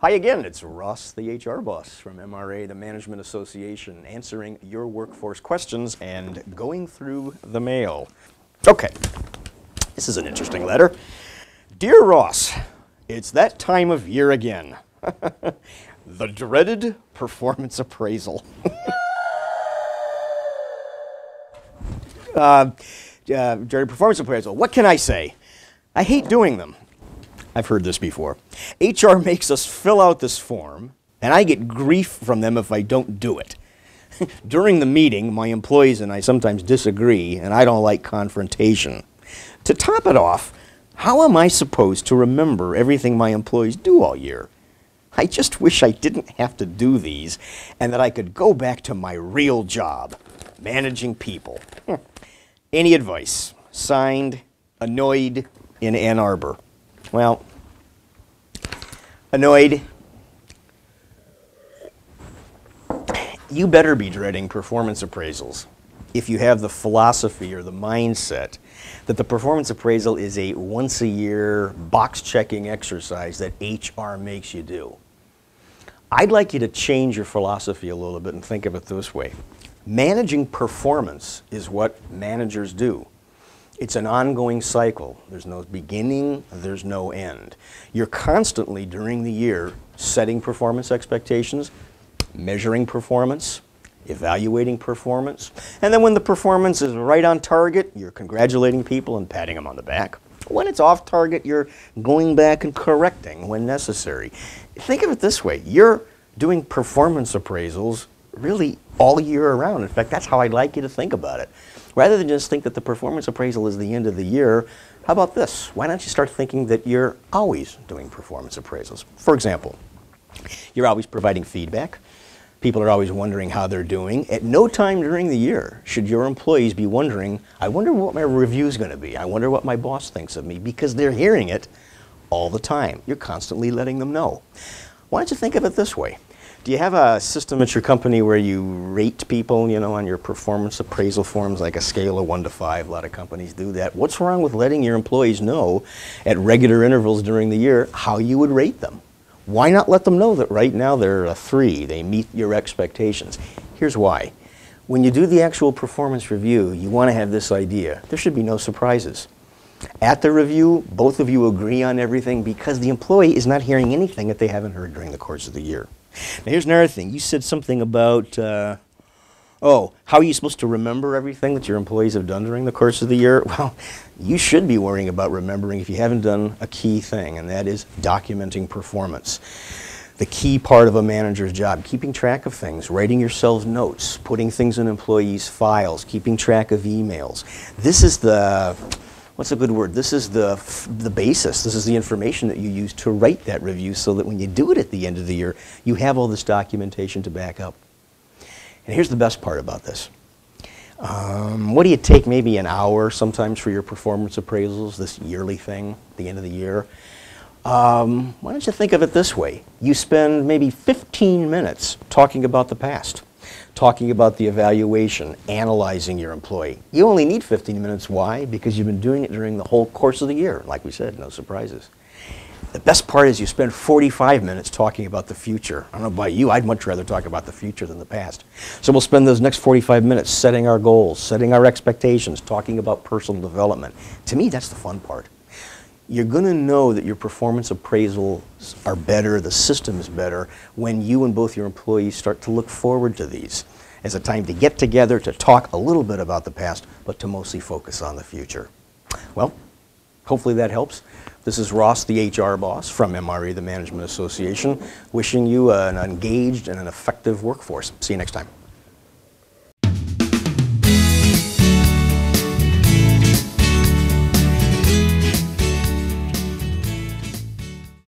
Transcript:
Hi again, it's Ross, the HR boss from MRA, the Management Association, answering your workforce questions and going through the mail. Okay, this is an interesting letter. Dear Ross, it's that time of year again. The dreaded performance appraisal. Dreaded performance appraisal. What can I say? I hate doing them. I've heard this before. HR makes us fill out this form, and I get grief from them if I don't do it. During the meeting, my employees and I sometimes disagree, and I don't like confrontation. To top it off, how am I supposed to remember everything my employees do all year? I just wish I didn't have to do these, and that I could go back to my real job, managing people. Any advice? Signed, Annoyed in Ann Arbor. Well, annoyed. You better be dreading performance appraisals if you have the philosophy or the mindset that the performance appraisal is a once-a-year box-checking exercise that HR makes you do. I'd like you to change your philosophy a little bit and think of it this way. Managing performance is what managers do. It's an ongoing cycle. There's no beginning, there's no end. You're constantly, during the year, setting performance expectations, measuring performance, evaluating performance, and then when the performance is right on target, you're congratulating people and patting them on the back. When it's off target, you're going back and correcting when necessary. Think of it this way. You're doing performance appraisals really all year around. In fact, that's how I'd like you to think about it. Rather than just think that the performance appraisal is the end of the year, how about this? Why don't you start thinking that you're always doing performance appraisals? For example, you're always providing feedback. People are always wondering how they're doing. At no time during the year should your employees be wondering, I wonder what my review is going to be. I wonder what my boss thinks of me, because they're hearing it all the time. You're constantly letting them know. Why don't you think of it this way? Do you have a system at your company where you rate people, on your performance appraisal forms, like a scale of 1 to 5? A lot of companies do that. What's wrong with letting your employees know at regular intervals during the year how you would rate them? Why not let them know that right now they're a 3, they meet your expectations? Here's why. When you do the actual performance review, you want to have this idea. There should be no surprises. At the review, both of you agree on everything because the employee is not hearing anything that they haven't heard during the course of the year. Now here's another thing. You said something about, how are you supposed to remember everything that your employees have done during the course of the year? Well, you should be worrying about remembering if you haven't done a key thing, and that is documenting performance. The key part of a manager's job, keeping track of things, writing yourselves notes, putting things in employees' files, keeping track of emails. This is the, what's a good word? This is the basis. This is the information that you use to write that review so that when you do it at the end of the year, you have all this documentation to back up. And here's the best part about this. What do you take maybe an hour sometimes for your performance appraisals, this yearly thing, at the end of the year? Why don't you think of it this way? You spend maybe 15 minutes talking about the past, talking about the evaluation, analyzing your employee. You only need 15 minutes. Why? Because you've been doing it during the whole course of the year. Like we said, no surprises. The best part is you spend 45 minutes talking about the future. I don't know about you, I'd much rather talk about the future than the past. So we'll spend those next 45 minutes setting our goals, setting our expectations, talking about personal development. To me, that's the fun part. You're going to know that your performance appraisals are better, the system is better, when you and both your employees start to look forward to these as a time to get together, to talk a little bit about the past, but to mostly focus on the future. Well, hopefully that helps. This is Ross, the HR boss from MRA, the Management Association, wishing you an engaged and an effective workforce. See you next time.